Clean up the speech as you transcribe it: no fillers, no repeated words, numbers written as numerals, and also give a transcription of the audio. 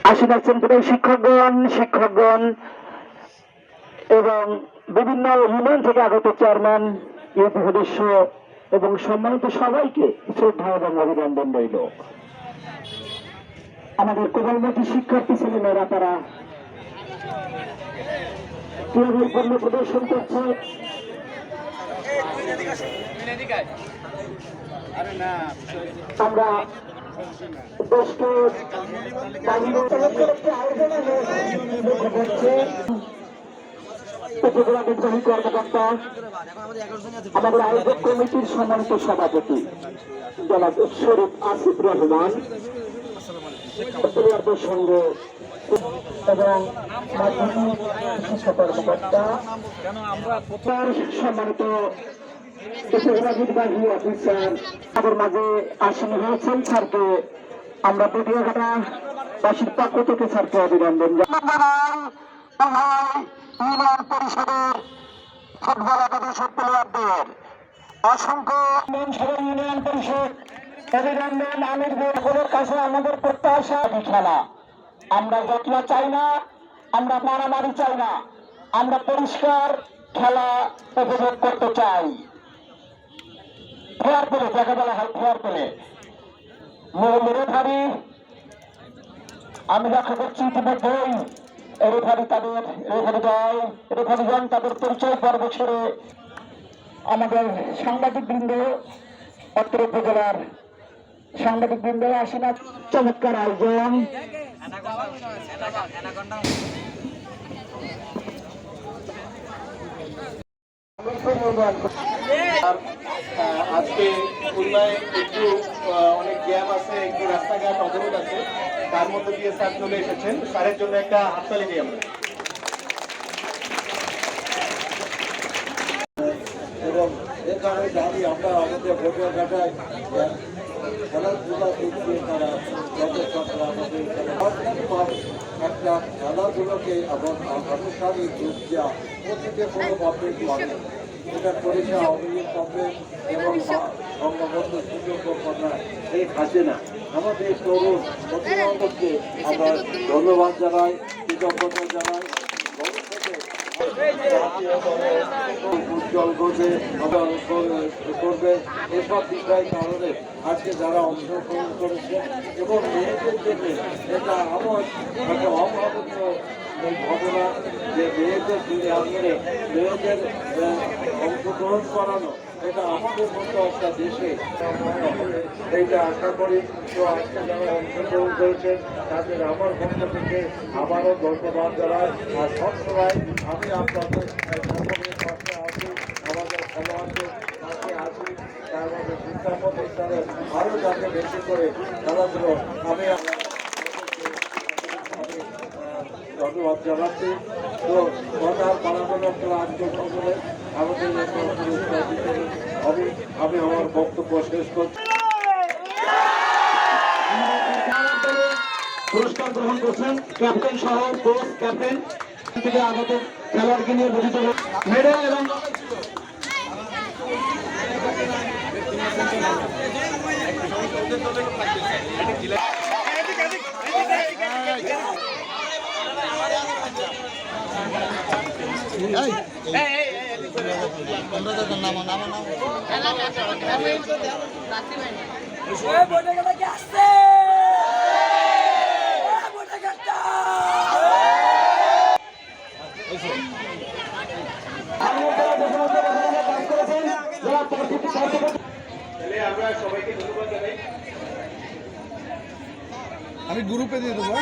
আসেন শিক্ষকগণ এবং বিভিন্ন ইউনিয়ন থেকে আগত চেয়ারম্যান, ইউপি সদস্য এবং সম্মানিত সবাইকে শ্রদ্ধা এবং অভিনন্দন রইল। আমাদের কোমলমতি শিক্ষার্থী ছেলেমেয়েরা তারা পণ্য প্রদর্শন করছে। আমরা উপজেলা নির্বাহী কর্মকর্তা, আমাদের আয়োজক কমিটির সম্মানিত সভাপতি জনাব শরীফ আসিফ রহমান সঙ্গ এবং মাধ্যমিক শিক্ষা কর্মকর্তা, সম্মানিত উপজেলা নির্বাহী অফিসার তাদের মাঝে আসীন হয়েছেন। স্যারকে আমরা বেদিয়াঘাটা বাসীর পক্ষ থেকে স্যারকে অভিনন্দন ইউনিয়ন পরিষদের ফুটবল একাদশের প্লেয়ারদের অসংখ্য ইউনিয়ন পরিষদ অভিনন্দন। আমিরদের কাছে আমাদের প্রত্যাশা খেলা, আমরা যত্ন চাই না, আমরা মারামারি চাই না, আমরা পরিষ্কার খেলা উপভোগ করতে চাই। ফেয়ার পেলে যাকে বলা হয় ফেয়ার পেলে রেফারি আমি লক্ষ্য করছি ইতিমধ্যেই রেফারিগণ তাদের পরিচয় পর্ব ছেড়ে আমাদের সাংবাদিকবৃন্দ, অত্র উপজেলার সাংবাদিকবৃন্দ আসেন। চমৎকার আয়োজন। আজকে খুলনায় একটু অনেক জ্যাম আছে, একটু রাস্তাঘাট অবরোধ আছে, তার মধ্যে দিয়ে স্যার চলে এসেছেন। স্যারের জন্য একটা হাততালি দিই আমরা। এবং এখানে দাবি আমরা আমাদের ভোটার কাটায় খেলাধুলা করতে তারা যতটা আমাদের একটা খেলাধুলোকে এবং আনুষ্ঠানিক রূপ দেওয়া প্রতিটি কোনোভাবে করে এটা করেছে আওয়ামী লীগ কংগ্রেস এবং বঙ্গবন্ধু সুযোগ এই খাচ্ছে না। আমাদের তরুণ অভিভাবককে আমরা ধন্যবাদ জানাই, কৃতজ্ঞতা জানাই। উজ্জ্বল করবে এসব বিষয়ের কারণে আজকে যারা অংশগ্রহণ করেছে এবং মেয়েদের জন্য এটা আমার একটা অভাবনীয় ঘটনা যে মেয়েদের আন্দোলনে মেয়েদের অংশগ্রহণ করানো, এটা আমাদের মতো একটা দেশে এইটা আশা করি। তো আজকে যারা অংশগ্রহণ করেছেন তাদের আমার পক্ষ থেকে আবারও ধন্যবাদ জানাই। আর সবসময় আমি আপনাদের সকলের পাশে আছি, আমাদের খেলোয়াড়দের পাশে আছি, তার মধ্যে শিক্ষা প্রতিষ্ঠানে আরও যাতে বেশি করে খেলাধুলো আমি ধন্যবাদ জানাচ্ছি। তো কথার পালানো আজকে সকলে আমাদের আমি আমার বক্তব্য শেষ করছি। পুরস্কার গ্রহণ করছেন ক্যাপ্টেন সহ কোচ ক্যাপ্টেন থেকে আগত খেলোয়াড়কে নিয়ে গঠিত মেডেল এবং আমরা সবাইকে ধন্যবাদ জানাই। আমি গ্রুপে দিয়ে দেবো।